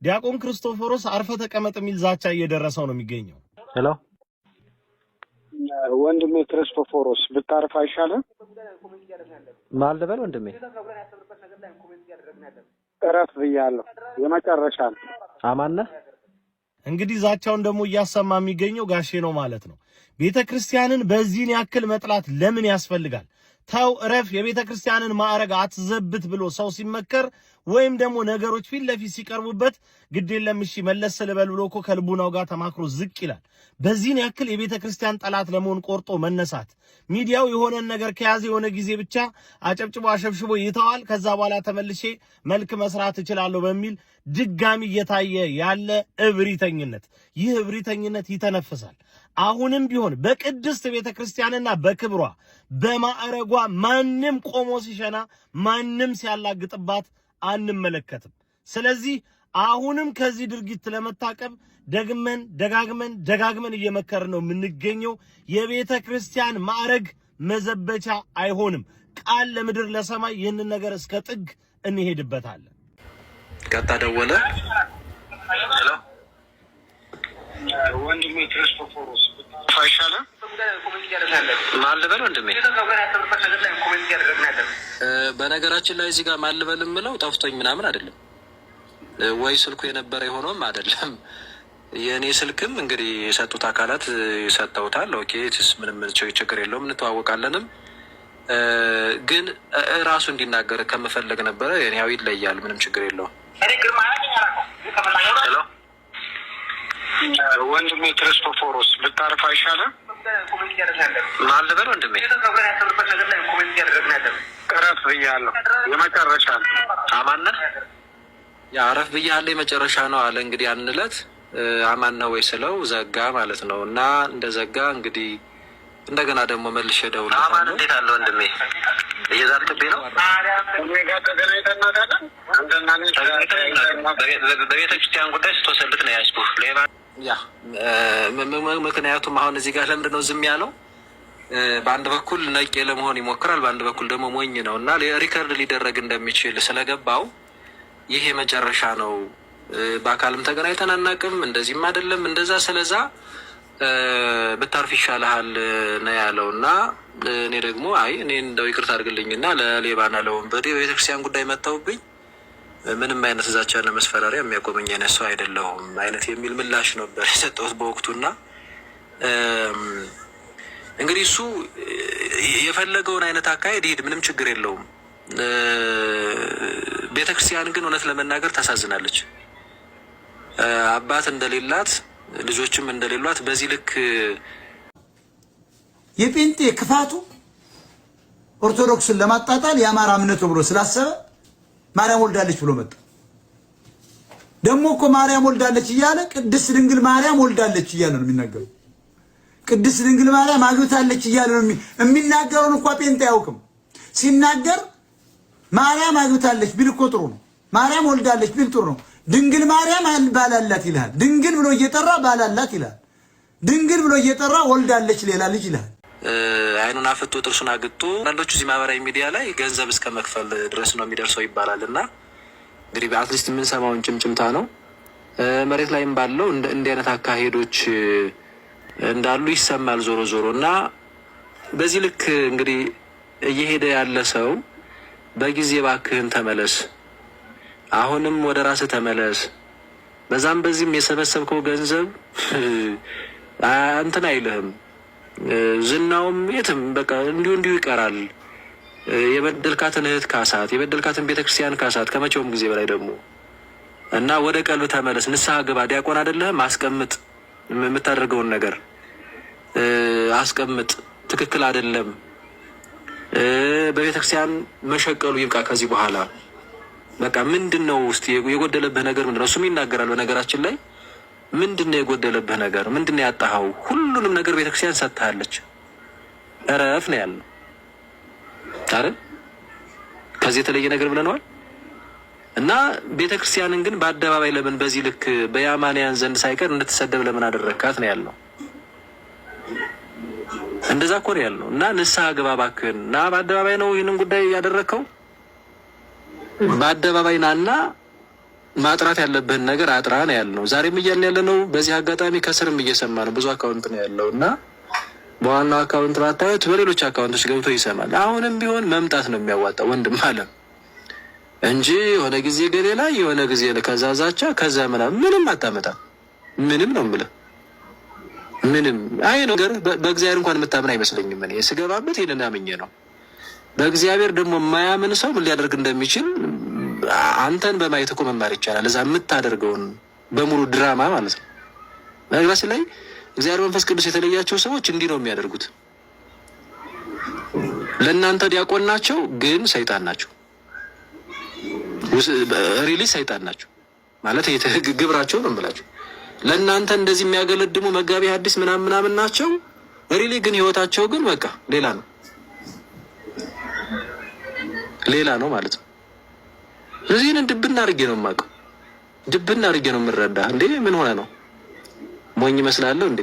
ዲያቆን ክርስቶፎሮስ አርፈ ተቀመጥ የሚል ዛቻ እየደረሰው ነው የሚገኘው። ሄሎ ወንድሜ ክርስቶፎሮስ ብታርፍ አይሻልም? ማል ልበል ወንድሜ? እረፍ ብያለሁ። የመጨረሻ ነው። አማን ነህ? እንግዲህ ዛቻውን ደግሞ እያሰማ የሚገኘው ጋሼ ነው ማለት ነው። ቤተክርስቲያንን በዚህን ያክል መጥላት ለምን ያስፈልጋል? ታው እረፍ፣ የቤተ ክርስቲያንን ማዕረግ አትዘብት ብሎ ሰው ሲመከር ወይም ደግሞ ነገሮች ፊት ለፊት ሲቀርቡበት ግድ የለም እሺ መለስ ልበል ብሎ እኮ ከልቡናው ጋር ተማክሮ ዝቅ ይላል። በዚህን ያክል የቤተ ክርስቲያን ጠላት ለመሆን ቆርጦ መነሳት፣ ሚዲያው የሆነን ነገር ከያዘ የሆነ ጊዜ ብቻ አጨብጭቦ አሸብሽቦ ይተዋል። ከዛ በኋላ ተመልሼ መልክ መስራት እችላለሁ በሚል ድጋሚ እየታየ ያለ እብሪተኝነት፣ ይህ እብሪተኝነት ይተነፍሳል። አሁንም ቢሆን በቅድስት ቤተ ክርስቲያንና በክብሯ በማዕረጓ ማንም ቆሞ ሲሸና ማንም ሲያላግጥባት አንመለከትም። ስለዚህ አሁንም ከዚህ ድርጊት ለመታቀብ ደጋግመን እየመከርን ነው የምንገኘው። የቤተ ክርስቲያን ማዕረግ መዘበቻ አይሆንም። ቃል ለምድር ለሰማይ ይህንን ነገር እስከ ጥግ እንሄድበታለን። ቀጣ ደወለ። ሄሎ ወንድሜ ክርስቶፎሮስ አይሻልም? ማል ልበል ወንድሜ? በነገራችን ላይ እዚህ ጋር ማል ልበል የምለው ጠፍቶኝ ምናምን አይደለም ወይ ስልኩ የነበረ የሆነውም አይደለም። የእኔ ስልክም እንግዲህ የሰጡት አካላት ሰጥተውታል። ኦኬ ምንም ችግር የለውም እንተዋወቃለንም። ግን ራሱ እንዲናገር ከምፈለግ ነበረ። ያው ይለያል፣ ምንም ችግር የለውም። ሄሎ ወንድሜ ክርስቶፎሮስ ብታርፍ አይሻልም? ማል ልበል ወንድሜ? እረፍ ብያለሁ። የመጨረሻ ነው። አማን ነህ? ያ አረፍ ብያለሁ የመጨረሻ ነው አለ። እንግዲህ ያን ዕለት አማን ነው ወይ ስለው ዘጋ ማለት ነው። እና እንደዘጋ እንግዲህ እንደገና ደግሞ መልሼ ደውላለሁ። አማን እንዴት አለ ወንድሜ? እየዛትክብኝ ነው? በቤተክርስቲያን ጉዳይ ስትወሰልት ነው ያዝኩህ። ያ ምክንያቱም አሁን እዚህ ጋር ለምንድን ነው ዝም ያለው? በአንድ በኩል ነቄ ለመሆን ይሞክራል፣ በአንድ በኩል ደግሞ ሞኝ ነው እና ሪከርድ ሊደረግ እንደሚችል ስለገባው ይሄ መጨረሻ ነው፣ በአካልም ተገናኝተን አናውቅም፣ እንደዚህም አይደለም እንደዛ፣ ስለዛ ብታርፍ ይሻልሃል ነው ያለው። እና እኔ ደግሞ አይ እኔ እንደው ይቅርታ አድርግልኝና ለሌባና ለወንበዴ በቤተክርስቲያን ጉዳይ መጥተውብኝ ምንም አይነት ዛቻና መስፈራሪያ የሚያቆመኝ አይነት ሰው አይደለሁም አይነት የሚል ምላሽ ነበር የሰጠሁት በወቅቱና እንግዲህ እሱ የፈለገውን አይነት አካሄድ ይሄድ፣ ምንም ችግር የለውም። ቤተክርስቲያን ግን እውነት ለመናገር ታሳዝናለች። አባት እንደሌላት ልጆችም እንደሌሏት በዚህ ልክ የጴንጤ ክፋቱ ኦርቶዶክስን ለማጣጣል የአማራ እምነት ብሎ ስላሰበ ማርያም ወልዳለች ብሎ መጣ። ደግሞ እኮ ማርያም ወልዳለች እያለ ቅድስት ድንግል ማርያም ወልዳለች እያለ ነው የሚናገረው። ቅድስት ድንግል ማርያም አግብታለች እያለ ነው የሚናገረውን እንኳን ጴንጤ አያውቅም። ሲናገር ማርያም አግብታለች ቢል እኮ ጥሩ ነው። ማርያም ወልዳለች ቢል ጥሩ ነው። ድንግል ማርያም ባላላት ይላል። ድንግል ብሎ እየጠራ ባላላት ይላል። ድንግል ብሎ እየጠራ ወልዳለች ሌላ ልጅ ይላል። አይኑን አፍጦ ጥርሱን አግጦ አንዳንዶቹ እዚህ ማህበራዊ ሚዲያ ላይ ገንዘብ እስከ መክፈል ድረስ ነው የሚደርሰው ይባላል። እና እንግዲህ በአትሊስት የምንሰማውን ጭምጭምታ ነው። መሬት ላይም ባለው እንዲህ አይነት አካሄዶች እንዳሉ ይሰማል ዞሮ ዞሮ። እና በዚህ ልክ እንግዲህ እየሄደ ያለ ሰው በጊዜ ባክህን ተመለስ፣ አሁንም ወደ ራስህ ተመለስ። በዛም በዚህም የሰበሰብከው ገንዘብ እንትን አይልህም፣ ዝናውም የትም በቃ እንዲሁ ይቀራል። የበደልካትን እህት ካሳት፣ የበደልካትን ቤተክርስቲያን ካሳት ከመቼውም ጊዜ በላይ ደግሞ እና ወደ ቀልብ ተመለስ፣ ንስሐ ግባ። ዲያቆን አይደለህም? አስቀምጥ፣ የምታደርገውን ነገር አስቀምጥ። ትክክል አይደለም። በቤተክርስቲያን መሸቀሉ ይብቃ ከዚህ በኋላ። በቃ ምንድነው ውስጥ የጎደለብህ ነገር ምንድነው? እሱም ይናገራል። በነገራችን ላይ ምንድነው የጎደለብህ ነገር? ምንድነው ያጣኸው? ሁሉንም ነገር ቤተክርስቲያን ሰጥታለች። እረፍ ነው ያለው አይደል? ከዚህ የተለየ ነገር ብለነዋል። እና ቤተክርስቲያንን ግን በአደባባይ ለምን በዚህ ልክ በያማንያን ዘንድ ሳይቀር እንድትሰደብ ለምን አደረካት ነው ያለው። እንደዛ እኮ ነው ያለው። እና ንስሐ ግባ እባክህን። እና በአደባባይ ነው ይህንን ጉዳይ ያደረከው። በአደባባይ ናና ማጥራት ያለብህን ነገር አጥራ ነው ያልነው። ዛሬም እያልን ያለነው በዚህ አጋጣሚ ከስርም እየሰማ ነው። ብዙ አካውንት ነው ያለውና በዋናው አካውንት ባታዩት በሌሎች አካውንቶች ገብቶ ይሰማል። አሁንም ቢሆን መምጣት ነው የሚያዋጣው ወንድም አለ እንጂ የሆነ ጊዜ ገሌላ የሆነ ጊዜ ለከዛዛቻ ከዛ ምንም አታመጣም። ምንም ነው የምልህ ምንም አይ ነገር በእግዚአብሔር እንኳን የምታምን አይመስለኝም። እኔ ስገባበት ይሄንን አምኜ ነው። በእግዚአብሔር ደግሞ የማያምን ሰው ምን ሊያደርግ እንደሚችል አንተን በማየት እኮ መማር ይቻላል። እዛ የምታደርገውን በሙሉ ድራማ ማለት ነው። በነገራችን ላይ እግዚአብሔር መንፈስ ቅዱስ የተለያቸው ሰዎች እንዲህ ነው የሚያደርጉት። ለእናንተ ዲያቆን ናቸው፣ ግን ሰይጣን ናቸው። ሪሊ ሰይጣን ናቸው ማለት ግብራቸው ነው የምላቸው። ለእናንተ እንደዚህ የሚያገለድሙ መጋቢ ሐዲስ ምናምን ናቸው። ሪሊ ግን ህይወታቸው ግን በቃ ሌላ ነው ማለት ነው። ስለዚህ ድብና አድርጌ ነው የማውቀው፣ ድብና አድርጌ ነው የምረዳ። እንዴ ምን ሆነ ነው ሞኝ ይመስላለሁ እንዴ?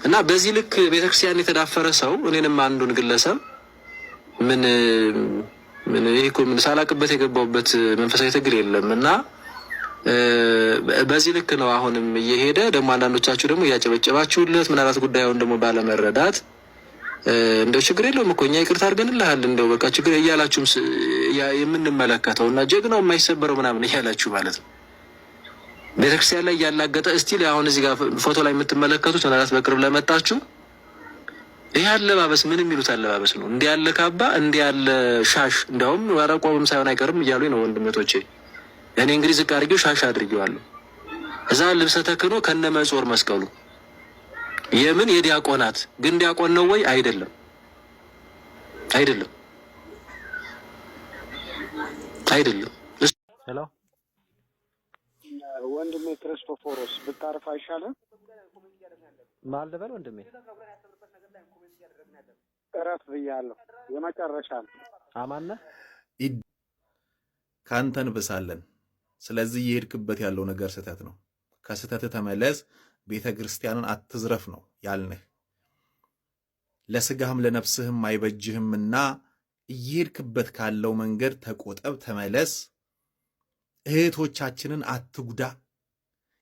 እና በዚህ ልክ ቤተክርስቲያን የተዳፈረ ሰው እኔንም አንዱን ግለሰብ ምን ይሄ እኮ ምን ሳላቅበት የገባውበት መንፈሳዊ ትግል የለም። እና በዚህ ልክ ነው አሁንም እየሄደ ደግሞ አንዳንዶቻችሁ ደግሞ እያጨበጨባችሁለት ምናልባት ጉዳዩን ደግሞ ባለመረዳት እንደው ችግር የለውም እኮ እኛ ይቅርታ አድርገንልሃል እንደው በቃ ችግር እያላችሁም የምንመለከተው እና ጀግናው የማይሰበረው ምናምን እያላችሁ ማለት ነው። ቤተክርስቲያን ላይ ያላገጠ እስቲል አሁን እዚህ ጋር ፎቶ ላይ የምትመለከቱት ምናልባት በቅርብ ለመጣችሁ ይሄ አለባበስ ምን የሚሉት አለባበስ ነው? እንዲህ ያለ ካባ፣ እንዲህ ያለ ሻሽ፣ እንደውም ወረቆብም ሳይሆን አይቀርም እያሉኝ ነው ወንድመቶቼ። እኔ እንግዲህ ዝቅ አድርጌው ሻሽ አድርጌዋለሁ። እዛ ልብሰ ተክህኖ ከነ መጾር መስቀሉ የምን የዲያቆናት ግን ዲያቆን ነው ወይ? አይደለም። ሄሎ ወንድሜ ክርስቶፎሮስ ብታርፍ አይሻልም? ማልደበል ወንድሜ እረፍ ብያለሁ። የመጨረሻ ነው። አማን ነህ? ካንተ እንብሳለን። ስለዚህ እየሄድክበት ያለው ነገር ስህተት ነው። ከስህተት ተመለስ። ቤተ ክርስቲያንን አትዝረፍ ነው ያልንህ። ለስጋህም ለነፍስህም አይበጅህምና እየሄድክበት ካለው መንገድ ተቆጠብ፣ ተመለስ። እህቶቻችንን አትጉዳ።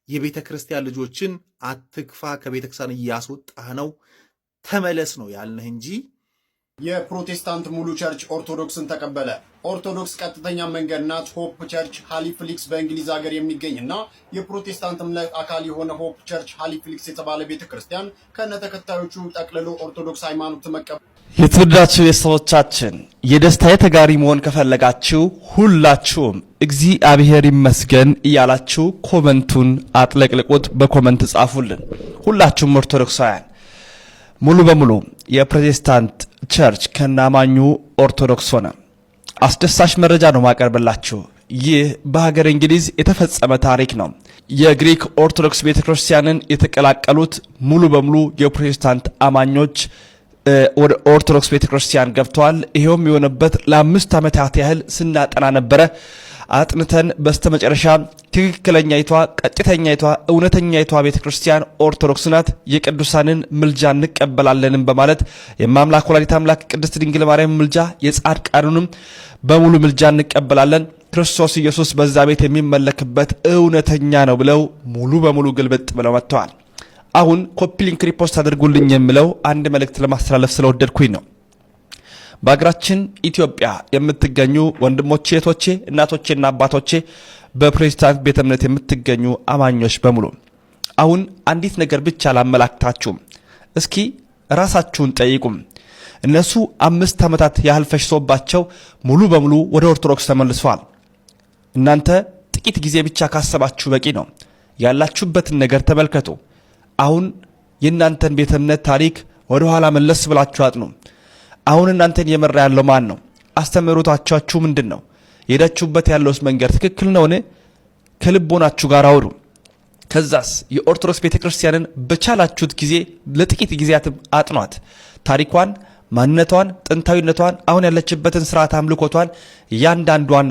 የቤተ ክርስቲያን ልጆችን አትግፋ። ከቤተ ክርስቲያን እያስወጣህ ነው፣ ተመለስ ነው ያልንህ እንጂ የፕሮቴስታንት ሙሉ ቸርች ኦርቶዶክስን ተቀበለ። ኦርቶዶክስ ቀጥተኛ መንገድ ናት። ሆፕ ቸርች ሃሊፍሊክስ በእንግሊዝ ሀገር የሚገኝና የፕሮቴስታንት እምነት አካል የሆነ ሆፕ ቸርች ሃሊፍሊክስ የተባለ ቤተክርስቲያን ከነተከታዮቹ ጠቅልሎ ኦርቶዶክስ ሃይማኖት መቀበል። የተወደዳችሁ ቤተሰቦቻችን የደስታዬ ተጋሪ መሆን ከፈለጋችሁ ሁላችሁም እግዚአብሔር ይመስገን እያላችሁ ኮመንቱን አጥለቅልቁት፣ በኮመንት ጻፉልን። ሁላችሁም ኦርቶዶክሳውያን ሙሉ በሙሉ የፕሮቴስታንት ቸርች ከናማኙ ኦርቶዶክስ ሆነ። አስደሳች መረጃ ነው ማቀርብላችሁ። ይህ በሀገር እንግሊዝ የተፈጸመ ታሪክ ነው። የግሪክ ኦርቶዶክስ ቤተክርስቲያንን የተቀላቀሉት ሙሉ በሙሉ የፕሮቴስታንት አማኞች ወደ ኦርቶዶክስ ቤተክርስቲያን ገብተዋል። ይሄውም የሆነበት ለ5 ዓመታት ያህል ስናጠና ነበረ። አጥንተን በስተመጨረሻ ትክክለኛይቷ ቀጥተኛይቷ እውነተኛይቷ ቤተክርስቲያን ኦርቶዶክስ ናት፣ የቅዱሳንን ምልጃ እንቀበላለንም በማለት የማምላክ ወላዲተ አምላክ ቅድስት ድንግል ማርያም ምልጃ የጻድቃኑንም በሙሉ ምልጃ እንቀበላለን፣ ክርስቶስ ኢየሱስ በዛ ቤት የሚመለክበት እውነተኛ ነው ብለው ሙሉ በሙሉ ግልብጥ ብለው መጥተዋል። አሁን ኮፒ ሊንክ ሪፖስት አድርጉልኝ የምለው አንድ መልእክት ለማስተላለፍ ስለወደድኩኝ ነው። በአገራችን ኢትዮጵያ የምትገኙ ወንድሞቼ፣ እህቶቼ፣ እናቶቼና አባቶቼ በፕሮቴስታንት ቤተ እምነት የምትገኙ አማኞች በሙሉ አሁን አንዲት ነገር ብቻ ላመላክታችሁ። እስኪ ራሳችሁን ጠይቁም። እነሱ 5 ዓመታት ያህል ፈሽቶባቸው ሙሉ በሙሉ ወደ ኦርቶዶክስ ተመልሰዋል። እናንተ ጥቂት ጊዜ ብቻ ካሰባችሁ በቂ ነው። ያላችሁበትን ነገር ተመልከቱ። አሁን የእናንተን ቤተ እምነት ታሪክ ወደ ኋላ መለስ ብላችሁ አጥኑ። አሁን እናንተን የመራ ያለው ማን ነው? አስተምህሮታችሁ ምንድን ነው? የሄዳችሁበት ያለውስ መንገድ ትክክል ነውን? ከልቦናችሁ ጋር አውሩ። ከዛስ የኦርቶዶክስ ቤተክርስቲያንን በቻላችሁት ጊዜ ለጥቂት ጊዜያትም አጥኗት። ታሪኳን፣ ማንነቷን፣ ጥንታዊነቷን፣ አሁን ያለችበትን ስርዓት አምልኮቷን፣ ያንዳንዷን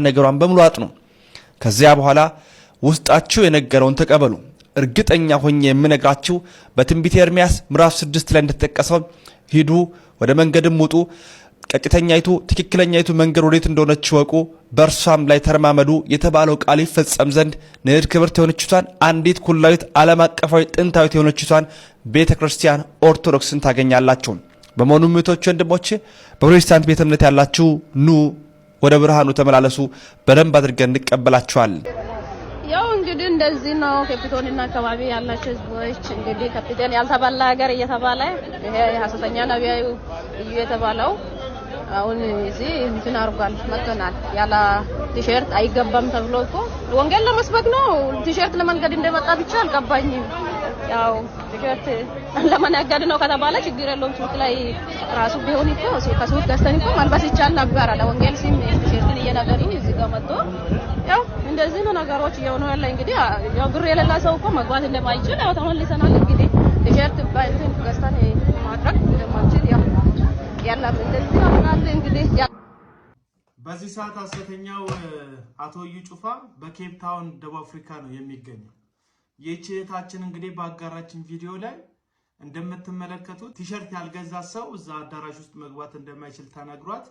ነገሯን በሙሉ አጥኑ። ከዚያ በኋላ ውስጣችሁ የነገረውን ተቀበሉ። እርግጠኛ ሆኜ የምነግራችሁ በትንቢተ ኤርምያስ ምዕራፍ 6 ላይ እንደተጠቀሰው ሂዱ፣ ወደ መንገድም ውጡ፣ ቀጥተኛይቱ ትክክለኛይቱ መንገድ ወዴት እንደሆነች ወቁ፣ በእርሷም ላይ ተረማመዱ የተባለው ቃል ይፈጸም ዘንድ ንዕድ ክብርት የሆነችቷን አንዲት ኩላዊት ዓለም አቀፋዊ ጥንታዊት የሆነችቷን ቤተክርስቲያን ኦርቶዶክስን ታገኛላችሁ። በመሆኑ እህቶች ወንድሞቼ በፕሮቴስታንት ቤተ እምነት ያላችሁ ኑ ወደ ብርሃኑ ተመላለሱ፣ በደንብ አድርገን እንቀበላችኋለን። ያው እንግዲህ እንደዚህ ነው። ካፒቶልና አካባቢ ያላችሁ ህዝቦች እንግዲህ ካፒቶን ያልተባለ ሀገር እየተባለ ይሄ ሐሰተኛ ነብዩ እዩ የተባለው አሁን እዚህ እንትን አርጓል መጥተናል። ያላ ቲሸርት አይገባም ተብሎ እኮ ወንጌል ለመስበክ ነው ቲሸርት ለመንገድ እንደመጣ ብቻ አልገባኝም። ያው ቲሸርት ለመነገድ ነው ከተባለ ችግር የለውም። ሱቅ ላይ ራሱ ቢሆን እኮ ከሱቅ ገዝተን እኮ መልበስ ይቻል ነበር። ለወንጌል ሲም ቲሸርትን እየነገዱ እዚህ ጋር መጥቶ ያው እንደዚህ ነው ነገሮች እየሆኑ ያለ። እንግዲህ ያው ብር የሌላ ሰው እኮ መግባት እንደማይችል ያው ተመልሰናል። እንግዲህ ቲሸርት ባንትን ገዝተን ማድረግ እንደማይችል ያው ያላ እንደዚህ ነው እንግዲህ። በዚህ ሰዓት ሐሰተኛው አቶ እዩ ጩፋ በኬፕ ታውን ደቡብ አፍሪካ ነው የሚገኘው። የእህታችን እንግዲህ ባጋራችን ቪዲዮ ላይ እንደምትመለከቱት ቲሸርት ያልገዛ ሰው እዛ አዳራሽ ውስጥ መግባት እንደማይችል ተነግሯት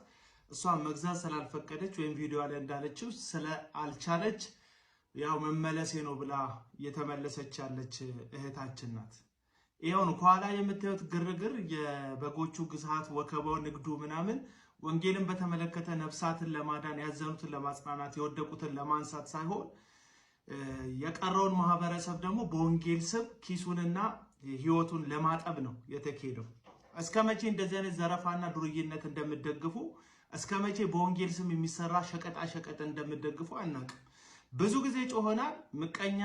እሷ መግዛት ስላልፈቀደች ወይም ቪዲዮ ላይ እንዳለችው ስለአልቻለች ያው መመለሴ ነው ብላ እየተመለሰች ያለች እህታችን ናት። ይሄው ነው ከኋላ የምታዩት ግርግር የበጎቹ ግዛት ወከባው ንግዱ ምናምን ወንጌልን በተመለከተ ነፍሳትን ለማዳን ያዘኑትን ለማጽናናት የወደቁትን ለማንሳት ሳይሆን የቀረውን ማህበረሰብ ደግሞ በወንጌል ስም ኪሱንና ህይወቱን ለማጠብ ነው የተካሄደው። እስከመቼ እንደዚህ አይነት ዘረፋና ዱርዬነት እንደምትደግፉ እስከመቼ በወንጌል ስም የሚሰራ ሸቀጣ ሸቀጥ እንደምትደግፉ አናውቅም። ብዙ ጊዜ ጮሆናል። ምቀኛ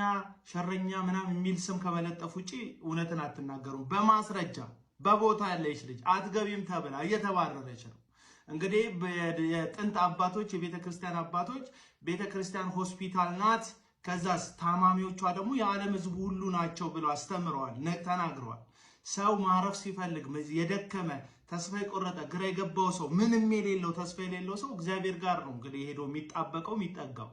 ሸረኛ ምናምን የሚል ስም ከመለጠፍ ውጪ እውነትን አትናገሩም። በማስረጃ በቦታ ያለች ልጅ አትገቢም ተብላ እየተባረረች ነው። እንግዲህ የጥንት አባቶች የቤተክርስቲያን አባቶች ቤተክርስቲያን ሆስፒታል ናት፣ ከዛስ ታማሚዎቿ ደግሞ የዓለም ህዝብ ሁሉ ናቸው ብለው አስተምረዋል፣ ተናግረዋል። ሰው ማረፍ ሲፈልግ የደከመ ተስፋ የቆረጠ ግራ የገባው ሰው ምንም የሌለው ተስፋ የሌለው ሰው እግዚአብሔር ጋር ነው እንግዲህ ሄዶ የሚጣበቀው የሚጠጋው።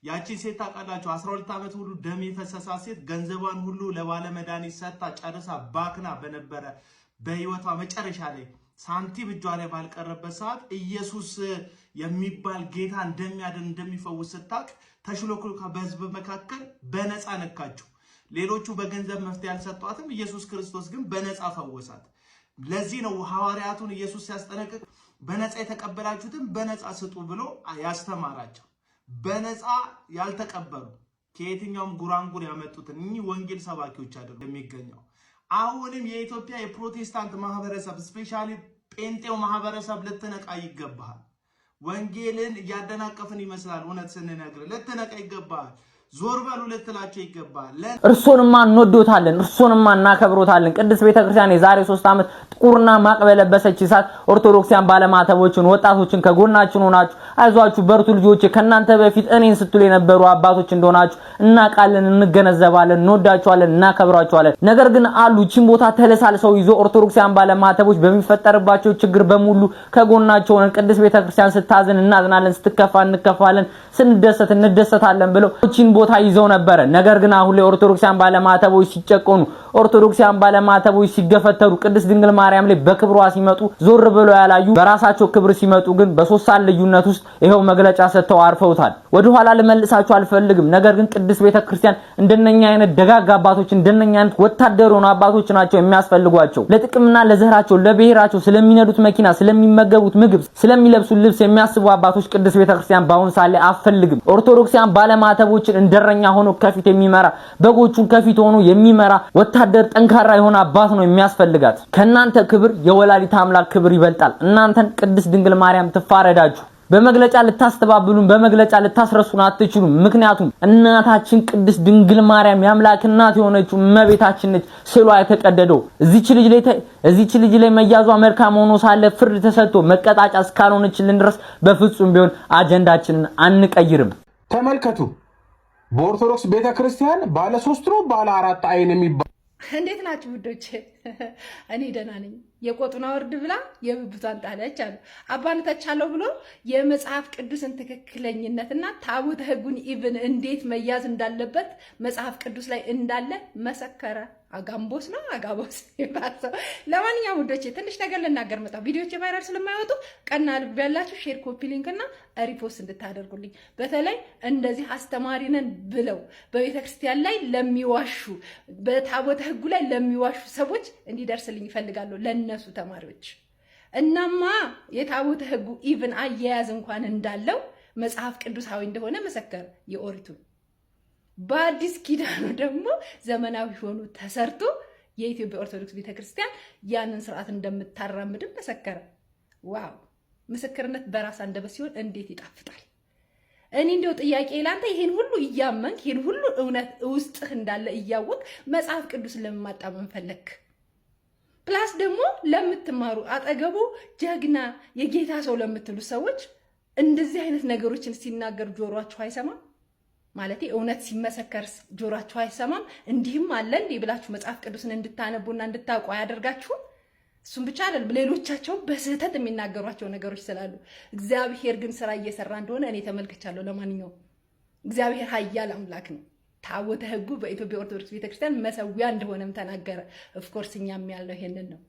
ያቺን ሴት ታውቃላችሁ 12 ዓመት ሁሉ ደም የፈሰሳት ሴት ገንዘቧን ሁሉ ለባለ መድኃኒት ሰጥታ ጨርሳ ባክና በነበረ በህይወቷ መጨረሻ ላይ ሳንቲም እጇ ላይ ባልቀረበት ሰዓት ኢየሱስ የሚባል ጌታ እንደሚያድን እንደሚፈውስ ስታውቅ ተሽሎክሎካ በህዝብ መካከል በነፃ ነካችሁ። ሌሎቹ በገንዘብ መፍትሄ ያልሰጧትም ኢየሱስ ክርስቶስ ግን በነፃ ፈወሳት። ለዚህ ነው ሐዋርያቱን ኢየሱስ ሲያስጠነቅቅ በነፃ የተቀበላችሁትን በነፃ ስጡ ብሎ ያስተማራቸው። በነፃ ያልተቀበሉ ከየትኛውም ጉራንጉር ያመጡትን እኚህ ወንጌል ሰባኪዎች አይደለም የሚገኘው። አሁንም የኢትዮጵያ የፕሮቴስታንት ማህበረሰብ ስፔሻሊ ጴንጤው ማህበረሰብ ልትነቃ ይገባል። ወንጌልን እያደናቀፍን ይመስላል። እውነት ስንነግር ልትነቃ ይገባል። ዞር በሉ ልትላቸው ይገባል። እርሶንማ እንወዶታለን፣ እርሶንማ እናከብሮታለን። ቅድስት ቤተክርስቲያን የዛሬ 3 ዓመት ጥቁርና ማቅ በለበሰች ሰዓት ኦርቶዶክሲያን ባለማተቦችን ወጣቶችን ከጎናችን ሆናችሁ አይዟችሁ በርቱ ልጆቼ ከናንተ በፊት እኔን ስትሉ የነበሩ አባቶች እንደሆናችሁ እናቃለን፣ እንገነዘባለን፣ እንወዳችኋለን፣ እናከብራችኋለን። ነገር ግን አሉ እቺን ቦታ ተለሳልሰው ይዞ ኦርቶዶክሲያን ባለማተቦች በሚፈጠርባቸው ችግር በሙሉ ከጎናቸው ሆነን ቅድስት ቤተክርስቲያን ስታዝን እናዝናለን፣ ስትከፋ እንከፋለን፣ ስንደሰት እንደሰታለን ብለው እቺን ቦታ ይዘው ነበር። ነገር ግን አሁን ላይ ኦርቶዶክሲያን ባለማተቦች ሲጨቆኑ፣ ኦርቶዶክሲያን ባለማተቦች ሲገፈተሩ፣ ቅድስት ድንግል ማርያም ላይ በክብሯ ሲመጡ ዞር ብለው ያላዩ በራሳቸው ክብር ሲመጡ ግን በ3 ሰዓት ልዩነት ውስጥ ይሄው መግለጫ ሰጥተው አርፈውታል። ወደ ኋላ ልመልሳችሁ አልፈልግም። ነገር ግን ቅድስት ቤተክርስቲያን እንደነኛ አይነት ደጋጋ አባቶች እንደነኛ አይነት ወታደር ሆኑ አባቶች ናቸው የሚያስፈልጓቸው። ለጥቅምና ለዘራቸው ለብሔራቸው ስለሚነዱት መኪና፣ ስለሚመገቡት ምግብ፣ ስለሚለብሱት ልብስ የሚያስቡ አባቶች ቅድስት ቤተክርስቲያን ባሁን ሳለ አፈልግም። ኦርቶዶክሲያን ባለማተቦችን እንደረኛ ሆኖ ከፊት የሚመራ በጎቹን ከፊት ሆኖ የሚመራ ወታደር ጠንካራ የሆነ አባት ነው የሚያስፈልጋት። ከናንተ ክብር የወላዲተ አምላክ ክብር ይበልጣል። እናንተን ቅድስት ድንግል ማርያም ትፋረዳችሁ። በመግለጫ ልታስተባብሉን በመግለጫ ልታስረሱን አትችሉም። ምክንያቱም እናታችን ቅድስት ድንግል ማርያም የአምላክ እናት የሆነችው እመቤታችን ነች። ስሏ የተቀደደው እዚች ልጅ ላይ መያዟ መልካም ሆኖ ሳለ ፍርድ ተሰጥቶ መቀጣጫ እስካልሆነችልን ድረስ በፍጹም ቢሆን አጀንዳችንን አንቀይርም። ተመልከቱ፣ በኦርቶዶክስ ቤተክርስቲያን ባለ 3 ነው ባለ 4 አይን የሚባል። እንዴት ናችሁ ውዶቼ? እኔ ደህና ነኝ። የቆጡን አወርድ ብላ የብብቷን ጣለች አሉ አባነታቻለሁ ብሎ የመጽሐፍ ቅዱስን ትክክለኝነትና ታቦተ ሕጉን ኢቭን እንዴት መያዝ እንዳለበት መጽሐፍ ቅዱስ ላይ እንዳለ መሰከረ። አጋምቦስ ነው አጋቦስ ይባሰው። ለማንኛውም ውዶቼ ትንሽ ነገር ልናገር መጣ። ቪዲዮዎች ቫይራል ስለማይወጡ ቀና ልብ ያላችሁ ሼር፣ ኮፒ ሊንክ እና ሪፖስት እንድታደርጉልኝ በተለይ እንደዚህ አስተማሪ ነን ብለው በቤተክርስቲያን ላይ ለሚዋሹ በታቦተ ሕጉ ላይ ለሚዋሹ ሰዎች እንዲደርስልኝ ይፈልጋለሁ ለነሱ ተማሪዎች። እናማ የታቦተ ሕጉ ኢቭን አያያዝ እንኳን እንዳለው መጽሐፍ ቅዱሳዊ እንደሆነ መሰከረ የኦሪቱ። በአዲስ ኪዳኑ ደግሞ ዘመናዊ ሆኖ ተሰርቶ የኢትዮጵያ ኦርቶዶክስ ቤተክርስቲያን ያንን ስርዓት እንደምታራምድም መሰከረ። ዋው! ምስክርነት በራስ አንደበት ሲሆን እንዴት ይጣፍጣል! እኔ እንደው ጥያቄ ላንተ ይሄን ሁሉ እያመንክ ይሄን ሁሉ እውነት ውስጥህ እንዳለ እያወቅ መጽሐፍ ቅዱስን ለማጣመም ፈለክ? ፕላስ ደግሞ ለምትማሩ አጠገቡ ጀግና የጌታ ሰው ለምትሉ ሰዎች እንደዚህ አይነት ነገሮችን ሲናገር ጆሮአችሁ አይሰማም? ማለት እውነት ሲመሰከር ጆሮአችሁ አይሰማም? እንዲህም አለ እንዴ ብላችሁ መጽሐፍ ቅዱስን እንድታነቡና እንድታውቁ ያደርጋችሁም? እሱም ብቻ አይደለም ሌሎቻቸው በስህተት የሚናገሯቸው ነገሮች ስላሉ እግዚአብሔር ግን ስራ እየሰራ እንደሆነ እኔ ተመልክቻለሁ። ለማንኛውም እግዚአብሔር ኃያል አምላክ ነው። ታቦተ ሕጉ በኢትዮጵያ ኦርቶዶክስ ቤተክርስቲያን መሰዊያ እንደሆነም ተናገረ። ኦፍ ኮርስ እኛም ያለው ይሄንን ነው።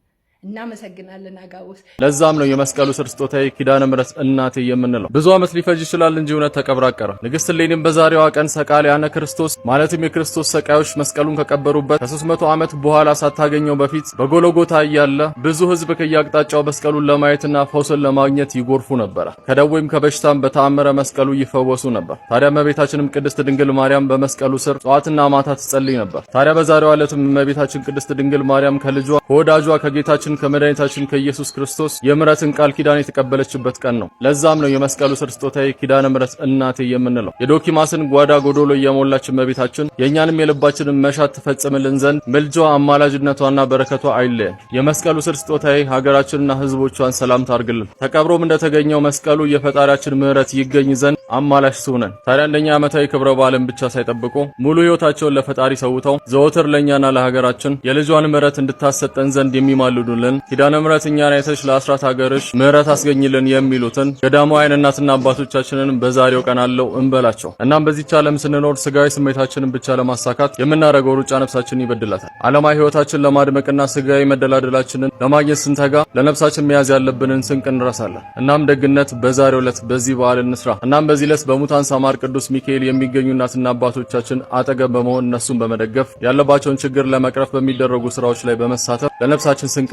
እናመሰግናለን አጋቦስ። ለዛም ነው የመስቀሉ ስር ስጦታዬ ኪዳነ ምሕረት እናቴ የምንለው። ብዙ ዓመት ሊፈጅ ይችላል እንጂ እውነት ተቀብራ ቀረ። ንግሥት እሌኒም በዛሬዋ ቀን ሰቃልያነ ክርስቶስ ማለትም የክርስቶስ ሰቃዮች መስቀሉን ከቀበሩበት ከ300 ዓመት በኋላ ሳታገኘው በፊት በጎልጎታ እያለ ብዙ ሕዝብ ከያቅጣጫው መስቀሉን ለማየትና ፈውስን ለማግኘት ይጎርፉ ነበር። ከደዌም ከበሽታም በተአምረ መስቀሉ ይፈወሱ ነበር። ታዲያ እመቤታችንም ቅድስት ድንግል ማርያም በመስቀሉ ስር ጠዋትና ማታ ትጸልይ ነበር። ታዲያ በዛሬዋ ዕለትም እመቤታችን ቅድስት ድንግል ማርያም ከልጇ ከወዳጇ ከጌታችን ከመድኃኒታችን ከኢየሱስ ክርስቶስ የምሕረትን ቃል ኪዳን የተቀበለችበት ቀን ነው። ለዛም ነው የመስቀሉ ስር ስጦታዬ ኪዳነ ምሕረት እናቴ የምንለው። የዶኪማስን ጓዳ ጎዶሎ እየሞላች እመቤታችን የእኛንም የልባችንን መሻት ትፈጽምልን ዘንድ ምልጃዋ አማላጅነቷና በረከቷ አይለየን። የመስቀሉ ስር ስጦታዬ ሀገራችንና ሕዝቦቿን ሰላም ታርግልን። ተቀብሮም እንደተገኘው መስቀሉ የፈጣሪያችን ምሕረት ይገኝ ዘንድ አማላሽ ትሁነን። ታዲያ እንደኛ ዓመታዊ ክብረ በዓልን ብቻ ሳይጠብቁ ሙሉ ሕይወታቸውን ለፈጣሪ ሰውተው ዘወትር ለእኛና ለሀገራችን የልጇን ምሕረት እንድታሰጠን ዘንድ የሚማልዱ ኪዳነ ምሕረት እኛን አይተሽ ለአስራት ሀገርሽ ምሕረት አስገኝልን የሚሉትን ገዳማውያን እናትና አባቶቻችንን በዛሬው ቀን አለው እንበላቸው። እናም በዚህች ዓለም ስንኖር ስጋዊ ስሜታችንን ብቻ ለማሳካት የምናደርገው ሩጫ ነፍሳችንን ይበድላታል። ዓለማዊ ሕይወታችንን ለማድመቅና ስጋዊ መደላደላችንን ለማግኘት ስንተጋ ለነፍሳችን መያዝ ያለብንን ስንቅ እንረሳለን። እናም ደግነት በዛሬው ዕለት በዚህ በዓል እንስራ። እናም በዚህ ዕለት በሙታን ሳማር ቅዱስ ሚካኤል የሚገኙ እናትና አባቶቻችን አጠገብ በመሆን እነሱን በመደገፍ ያለባቸውን ችግር ለመቅረፍ በሚደረጉ ስራዎች ላይ በመሳተፍ ለነፍሳችን ስንቅ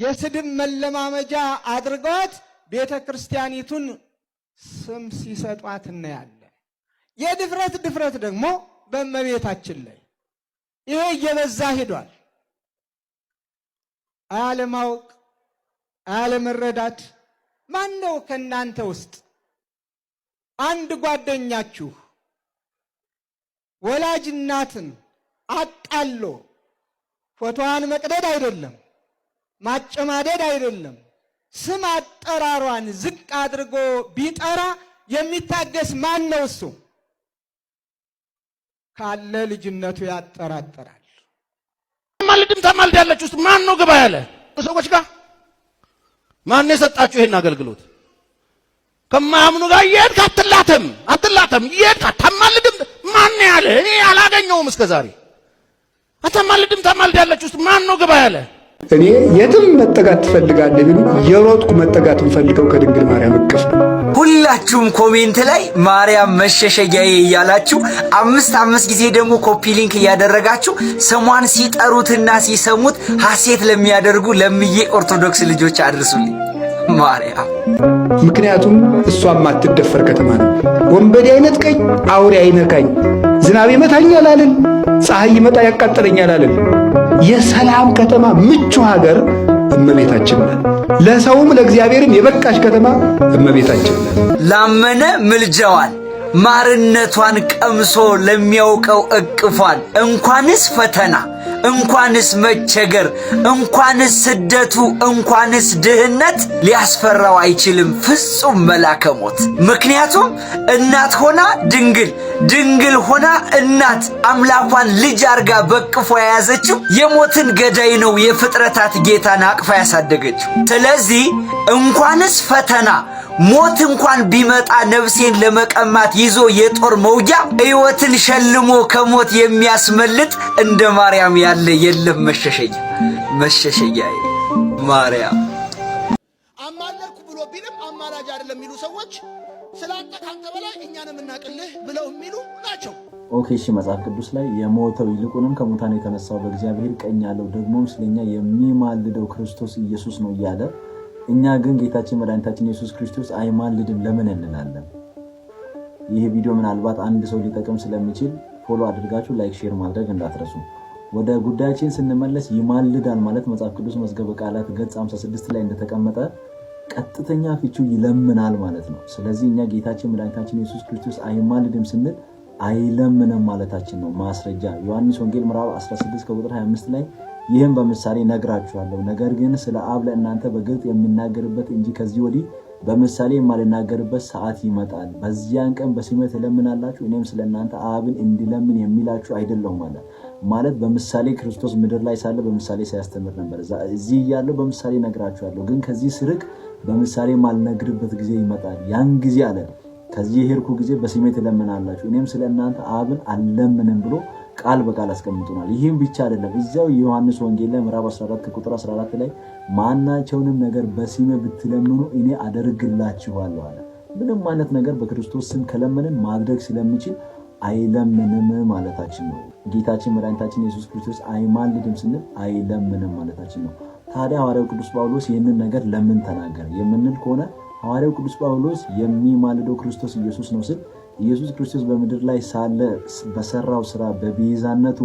የስድብ መለማመጃ አድርገዋት ቤተ ክርስቲያኒቱን ስም ሲሰጧት እናያለን። ድፍረት ደግሞ በእመቤታችን ላይ ይሄ እየበዛ ሄዷል። አለማወቅ፣ አለመረዳት። ማን ነው ከናንተ ውስጥ አንድ ጓደኛችሁ ወላጅ እናትን አጣሎ ፎቶዋን መቅደድ አይደለም ማጨማደድ አይደለም ስም አጠራሯን ዝቅ አድርጎ ቢጠራ የሚታገስ ማን ነው? እሱ ካለ ልጅነቱ ያጠራጠራል። ማልድም ታማልዳለች ውስጥ ማን ነው ግባ ያለ ሰዎች ጋር ማን የሰጣችሁ ይሄን አገልግሎት? ከማያምኑ ጋር እየሄድክ አትላተም እየሄድክ አታማልድም። ማን ያለ? እኔ አላገኘውም እስከዛሬ። አታማልድም ታማልዳለች ውስጥ ማን ነው ግባ ያለ? እኔ የትም መጠጋት ትፈልጋለህ ቢሉ የሮጥኩ መጠጋት እንፈልገው ከድንግል ማርያም እቅፍ ነው። ሁላችሁም ኮሜንት ላይ ማርያም መሸሸጊያዬ እያላችሁ 5 ጊዜ ደግሞ ኮፒ ሊንክ እያደረጋችሁ ስሟን ሲጠሩትና ሲሰሙት ሐሴት ለሚያደርጉ ለምዬ ኦርቶዶክስ ልጆች አድርሱልኝ ማርያም። ምክንያቱም እሷ ማትደፈር ከተማ ነው። ወንበዴ አይነጥቀኝ፣ አውሬ አይነካኝ፣ ዝናብ ይመታኛል አልን፣ ፀሐይ ይመጣ ያቃጥለኛል አልን። የሰላም ከተማ ምቹ ሀገር እመቤታችን ናት። ለሰውም ለእግዚአብሔርም የበቃሽ ከተማ እመቤታችን ናት። ላመነ ምልጃዋን ማርነቷን ቀምሶ ለሚያውቀው እቅፏን እንኳንስ ፈተና እንኳንስ መቸገር፣ እንኳንስ ስደቱ፣ እንኳንስ ድህነት ሊያስፈራው አይችልም ፍጹም መላከ ሞት። ምክንያቱም እናት ሆና ድንግል፣ ድንግል ሆና እናት አምላኳን ልጅ አርጋ በቅፎ የያዘችው የሞትን ገዳይ ነው የፍጥረታት ጌታን አቅፋ ያሳደገችው። ስለዚህ እንኳንስ ፈተና ሞት እንኳን ቢመጣ ነፍሴን ለመቀማት ይዞ የጦር መውጊያ ሕይወትን ሸልሞ ከሞት የሚያስመልጥ እንደ ማርያም ያለ የለም መሸሸጊያ ማርያም። አማለርኩ ብሎ ቢልም አማላጅ አይደለም የሚሉ ሰዎች ስላንተ ካንተ በላይ እኛንም እናቅልህ ብለው የሚሉ ናቸው። ኦኬ እሺ፣ መጽሐፍ ቅዱስ ላይ የሞተው ይልቁንም ከሙታን የተነሳው በእግዚአብሔር ቀኝ ያለው ደግሞም ስለኛ የሚማልደው ክርስቶስ ኢየሱስ ነው እያለ እኛ ግን ጌታችን መድኃኒታችን ኢየሱስ ክርስቶስ አይማልድም ለምን እንላለን? ይህ ቪዲዮ ምናልባት አንድ ሰው ሊጠቅም ስለሚችል ፎሎ አድርጋችሁ ላይክ፣ ሼር ማድረግ እንዳትረሱ። ወደ ጉዳያችን ስንመለስ ይማልዳል ማለት መጽሐፍ ቅዱስ መዝገበ ቃላት ገጽ 56 ላይ እንደተቀመጠ ቀጥተኛ ፍቺው ይለምናል ማለት ነው። ስለዚህ እኛ ጌታችን መድኃኒታችን ኢየሱስ ክርስቶስ አይማልድም ስንል አይለምንም ማለታችን ነው። ማስረጃ ዮሐንስ ወንጌል ምዕራፍ 16 ከቁጥር 25 ላይ ይህም በምሳሌ ነግራችኋለሁ፣ ነገር ግን ስለ አብ ለእናንተ በግልጥ የምናገርበት እንጂ ከዚህ ወዲህ በምሳሌ የማልናገርበት ሰዓት ይመጣል። በዚያን ቀን በስሜ ትለምናላችሁ፣ እኔም ስለ እናንተ አብን እንዲለምን የሚላችሁ አይደለሁም ማለት በምሳሌ ክርስቶስ ምድር ላይ ሳለ በምሳሌ ሲያስተምር ነበር። እዚህ ያለው በምሳሌ ነግራችኋለሁ፣ ግን ከዚህ ስርቅ በምሳሌ የማልነግርበት ጊዜ ይመጣል። ያን ጊዜ አለ ከዚህ የሄድኩ ጊዜ በስሜ ትለምናላችሁ፣ እኔም ስለ እናንተ አብን አልለምንም ብሎ ቃል በቃል አስቀምጡናል። ይህም ብቻ አይደለም፣ እዚያው ዮሐንስ ወንጌል ላይ ምዕራፍ 14 ቁጥር 14 ላይ ማናቸውንም ነገር በስሜ ብትለምኑ እኔ አደርግላችኋለሁ አለ። ምንም አይነት ነገር በክርስቶስ ስም ከለመንን ማድረግ ስለሚችል አይለምንም ማለታችን ነው። ጌታችን መድኃኒታችን ኢየሱስ ክርስቶስ አይማልድም ስንል አይለምንም ማለታችን ነው። ታዲያ ሐዋርያው ቅዱስ ጳውሎስ ይህንን ነገር ለምን ተናገረ የምንል ከሆነ ሐዋርያው ቅዱስ ጳውሎስ የሚማልደው ክርስቶስ ኢየሱስ ነው ስል ኢየሱስ ክርስቶስ በምድር ላይ ሳለ በሰራው ስራ በቤዛነቱ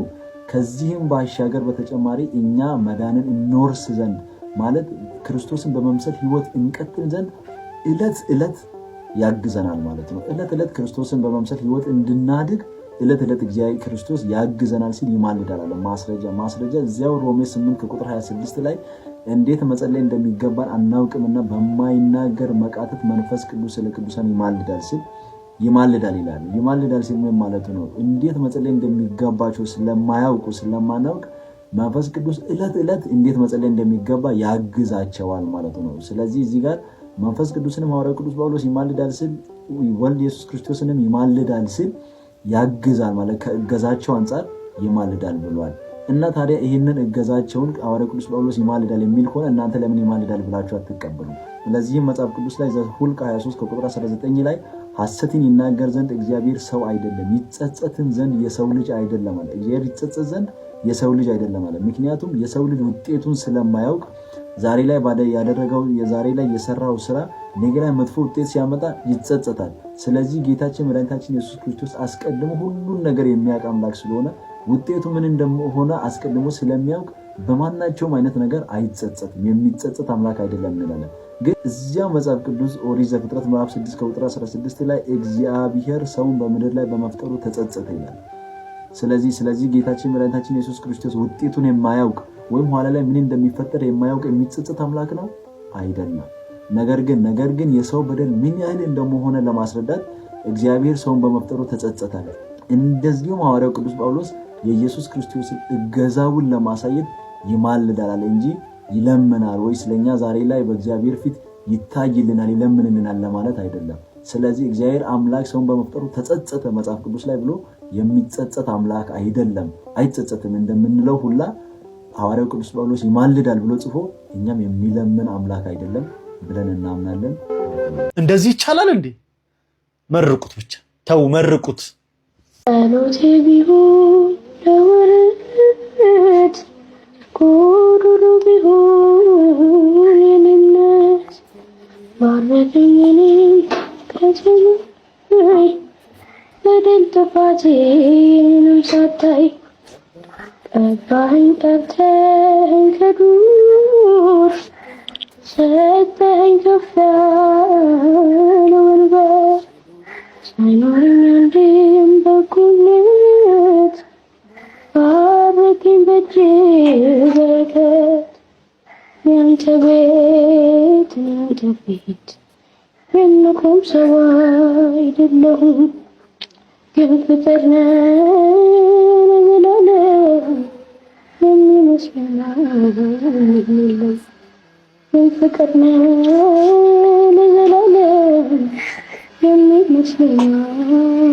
ከዚህም ባሻገር በተጨማሪ እኛ መዳንን እንወርስ ዘንድ ማለት ክርስቶስን በመምሰል ሕይወት እንቀጥል ዘንድ ዕለት ዕለት ያግዘናል ማለት ነው። ዕለት ዕለት ክርስቶስን በመምሰል ሕይወት እንድናድግ ዕለት ዕለት እግዚአብሔር ክርስቶስ ያግዘናል ሲል ይማልዳል አለ። ማስረጃ እዚያው ሮሜ 8 ከቁጥር 26 ላይ እንዴት መጸለይ እንደሚገባን አናውቅምና በማይናገር መቃተት መንፈስ ቅዱስ ስለ ቅዱሳን ይማልዳል ሲል ይማልዳል ይላል። ይማልዳል ሲል ምን ማለት ነው? እንዴት መጸለይ እንደሚገባቸው ስለማናውቅ መንፈስ ቅዱስ ዕለት ዕለት እንዴት መጸለይ እንደሚገባ ያግዛቸዋል ማለት ነው። ስለዚህ እዚህ ጋር መንፈስ ቅዱስንም ሐዋርያው ቅዱስ ጳውሎስ ይማልዳል ሲል ወልድ ኢየሱስ ክርስቶስንም ይማልዳል ሲል ያግዛል ማለት ከእገዛቸው አንጻር ይማልዳል ብሏል። እና ታዲያ ይህንን እገዛቸውን ሐዋርያው ቅዱስ ጳውሎስ ይማልዳል የሚል ከሆነ እናንተ ለምን ይማልዳል ብላችሁ አትቀበሉ? ስለዚህም መጽሐፍ ቅዱስ ላይ ዘኍልቍ 23 ከቁጥር 19 ላይ ሐሰትን ይናገር ዘንድ እግዚአብሔር ሰው አይደለም፣ ይጸጸትም ዘንድ የሰው ልጅ አይደለም ማለት። እግዚአብሔር ይጸጸት ዘንድ የሰው ልጅ አይደለም ማለት። ምክንያቱም የሰው ልጅ ውጤቱን ስለማያውቅ ዛሬ ላይ ያደረገው የዛሬ ላይ የሰራው ስራ ነገ ላይ መጥፎ ውጤት ሲያመጣ ይጸጸታል። ስለዚህ ጌታችን መድኃኒታችን ኢየሱስ ክርስቶስ አስቀድሞ ሁሉን ነገር የሚያውቅ አምላክ ስለሆነ ውጤቱ ምን እንደሆነ አስቀድሞ ስለሚያውቅ በማናቸውም አይነት ነገር አይጸጸትም። የሚጸጸት አምላክ አይደለም እንላለን። ግን እዚያው መጽሐፍ ቅዱስ ኦሪት ዘፍጥረት ምዕራፍ 6 ከቁጥር 16 ላይ እግዚአብሔር ሰውን በምድር ላይ በመፍጠሩ ተጸጸተ ይላል። ስለዚህ ጌታችን መድኃኒታችን ኢየሱስ ክርስቶስ ውጤቱን የማያውቅ ወይም ኋላ ላይ ምን እንደሚፈጠር የማያውቅ የሚጸጸት አምላክ ነው አይደለም። ነገር ግን የሰው በደል ምን ያህል እንደሆነ ለማስረዳት እግዚአብሔር ሰውን በመፍጠሩ ተጸጸተ። እንደዚሁም ሐዋርያው ቅዱስ ጳውሎስ የኢየሱስ ክርስቶስን እገዛውን ለማሳየት ይማልዳል እንጂ ይለምናል ወይ ስለኛ ዛሬ ላይ በእግዚአብሔር ፊት ይታይልናል ይለምንልናል ለማለት አይደለም። ስለዚህ እግዚአብሔር አምላክ ሰውን በመፍጠሩ ተጸጸተ መጽሐፍ ቅዱስ ላይ ብሎ የሚጸጸት አምላክ አይደለም፣ አይጸጸትም እንደምንለው ሁላ ሐዋርያው ቅዱስ ጳውሎስ ይማልዳል ብሎ ጽፎ እኛም የሚለምን አምላክ አይደለም ብለን እናምናለን። እንደዚህ ይቻላል እንዴ? መርቁት፣ ብቻ ተው መርቁት። ጸሎቴ ቢሆን ለወረት ጎዶሎ ቢሆን የኔነት ማረከኝ እኔ ከጀመረኝ በደል ጥፋቴንም ሳታይ ቀባኸኝ ጠርተኸኝ ከዱር ሰጠኸኝ ከፍ ያለ ወንበር ሳይኖረኝ አንድም በጎነት ባረከኝ በእጅ በረከት ያንተ ቤት ያንተ ቤት የምቆም ሰው አይደለሁም ግን ፍቅር ነህ ለዘላለም የሚመስለን የለም ግን ፍቅር ነህ ለዘላለም የሚመስለን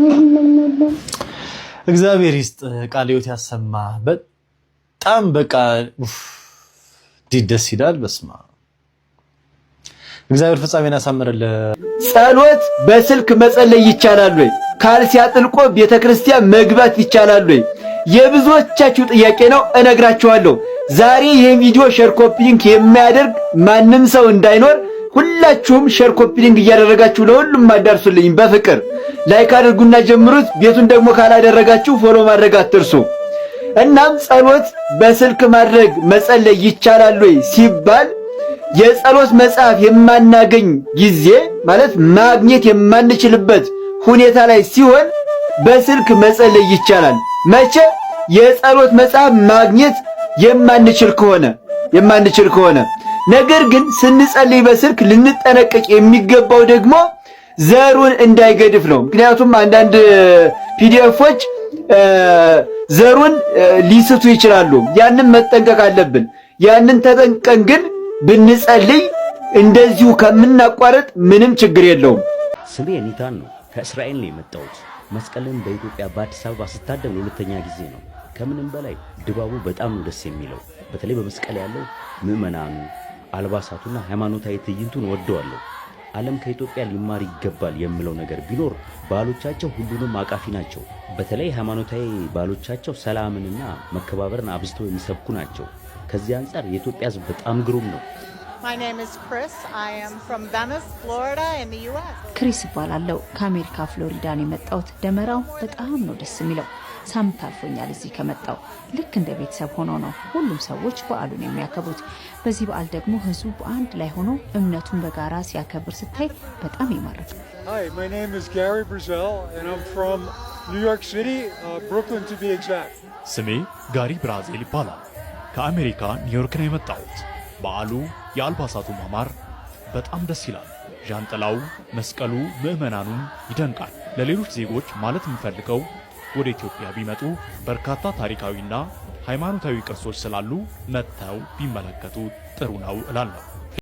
የለም። እግዚአብሔር ይስጥ ቃለ ሕይወት ያሰማ። በጣም በቃ ደስ ይላል። በስማ እግዚአብሔር ፍጻሜን ያሳምርልህ። ጸሎት በስልክ መጸለይ ይቻላል ወይ? ካልሲ አጥልቆ ቤተክርስቲያን መግባት ይቻላል ወይ? የብዙዎቻችሁ ጥያቄ ነው። እነግራችኋለሁ። ዛሬ ይህን ቪዲዮ ሼር ኮፒ ሊንክ የሚያደርግ ማንም ሰው እንዳይኖር ሁላችሁም ሼር ኮፒ ሊንክ እያደረጋችሁ ለሁሉም አዳርሱልኝ። በፍቅር ላይክ አድርጉና ጀምሩት። ቤቱን ደግሞ ካላደረጋችሁ ፎሎ ማድረግ አትርሱ። እናም ጸሎት በስልክ ማድረግ መጸለይ ይቻላል ወይ ሲባል የጸሎት መጽሐፍ የማናገኝ ጊዜ ማለት ማግኘት የማንችልበት ሁኔታ ላይ ሲሆን በስልክ መጸለይ ይቻላል። መቼ? የጸሎት መጽሐፍ ማግኘት የማንችል ከሆነ። ነገር ግን ስንጸልይ በስልክ ልንጠነቀቅ የሚገባው ደግሞ ዘሩን እንዳይገድፍ ነው። ምክንያቱም አንዳንድ ፒዲኤፎች ዘሩን ሊስቱ ይችላሉ። ያንን መጠንቀቅ አለብን። ያንን ተጠንቀን ግን ብንጸልይ እንደዚሁ ከምናቋረጥ ምንም ችግር የለውም። ስሜ ኒታን ነው። ከእስራኤል ነው የመጣሁት። መስቀልን በኢትዮጵያ በአዲስ አበባ ስታደም ለሁለተኛ ጊዜ ነው። ከምንም በላይ ድባቡ በጣም ነው ደስ የሚለው። በተለይ በመስቀል ያለው ምዕመናኑ፣ አልባሳቱና ሃይማኖታዊ ትዕይንቱን ወደዋለሁ። ዓለም ከኢትዮጵያ ሊማር ይገባል የምለው ነገር ቢኖር ባህሎቻቸው ሁሉንም አቃፊ ናቸው። በተለይ ሃይማኖታዊ ባህሎቻቸው ሰላምንና መከባበርን አብዝተው የሚሰብኩ ናቸው። ከዚህ አንፃር የኢትዮጵያ ሕዝብ በጣም ግሩም ነው። My name is Chris. I am from Venice, Florida in the US. ክሪስ ይባላለሁ። ከአሜሪካ ፍሎሪዳ ነው የመጣሁት። ደመራው በጣም ነው ደስ የሚለው። ሳምንት አልፎኛል እዚህ ከመጣሁ። ልክ እንደ ቤተሰብ ሆኖ ነው ሁሉም ሰዎች በዓሉን የሚያከብሩት። በዚህ በዓል ደግሞ ህዝቡ በአንድ ላይ ሆኖ እምነቱን በጋራ ሲያከብር ስታይ በጣም ይማርካል። Hi, my name is Gary Brazil and I'm from New York City, Brooklyn to be exact. ስሜ ጋሪ ብራዚል ይባላል። ከአሜሪካ ኒውዮርክ ነው የመጣሁት። በዓሉ የአልባሳቱ ማማር በጣም ደስ ይላል። ዣንጥላው፣ መስቀሉ፣ ምዕመናኑን ይደንቃል። ለሌሎች ዜጎች ማለት የምፈልገው ወደ ኢትዮጵያ ቢመጡ በርካታ ታሪካዊና ሃይማኖታዊ ቅርሶች ስላሉ መጥተው ቢመለከቱ ጥሩ ነው እላለሁ።